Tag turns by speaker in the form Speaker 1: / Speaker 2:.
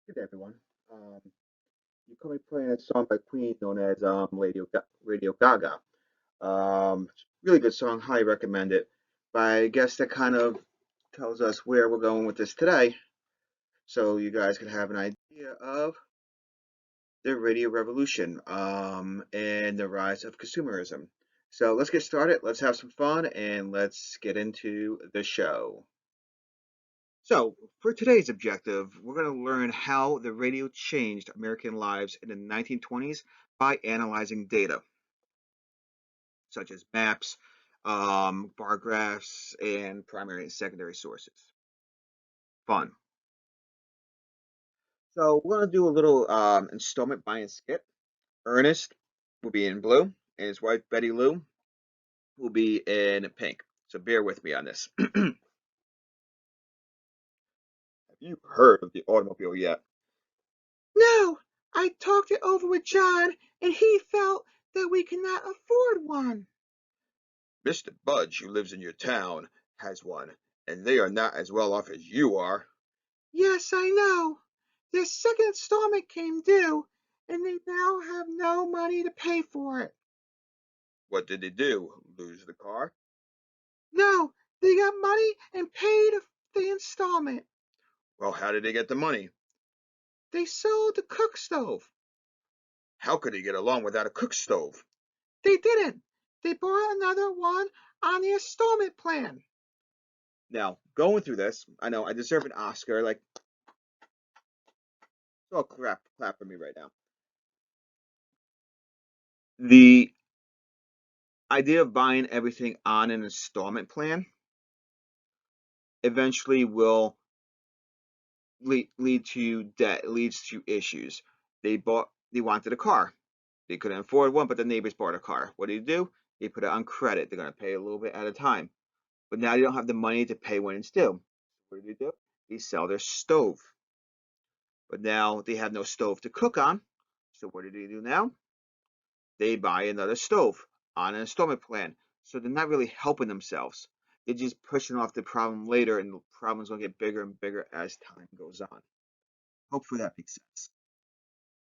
Speaker 1: Good day, everyone. Um, you're currently playing a song by Queen known as Radio Gaga. Really good song, highly recommend it. But I guess that kind of tells us where we're going with this today, so you guys can have an idea of the radio revolution and the rise of consumerism. So let's get started, let's have some fun, and let's get into the show. So, for today's objective, we're going to learn how the radio changed American lives in the 1920s by analyzing data, such as maps, bar graphs, and primary and secondary sources. Fun. So, we're going to do a little installment buy and skip. Ernest will be in blue, and his wife Betty Lou will be in pink. So, bear with me on this. Have you heard of the automobile yet? No, I talked it over with John, and he felt that we cannot afford one. Mr. Budge, who lives in your town, has one, and they are not as well off as you are. Yes, I know. Their second installment came due, and they now have no money to pay for it. What did they do? Lose the car? No, they got money and paid the installment. Well, how did they get the money? They sold the cook stove. How could he get along without a cook stove? They didn't. They bought another one on the installment plan. Now, going through this, I know I deserve an Oscar. Like, oh crap, clap for me right now. The idea of buying everything on an installment plan eventually will lead to debt, leads to issues. They wanted a car. They couldn't afford one, but the neighbors bought a car. What do you do? They put it on credit. They're going to pay a little bit at a time. But now they don't have the money to pay when it's due. What do they do? They sell their stove. But now they have no stove to cook on. So what do they do now? They buy another stove on an installment plan. So they're not really helping themselves. They're just pushing off the problem later, and the problem's going to get bigger and bigger as time goes on. Hopefully that makes sense.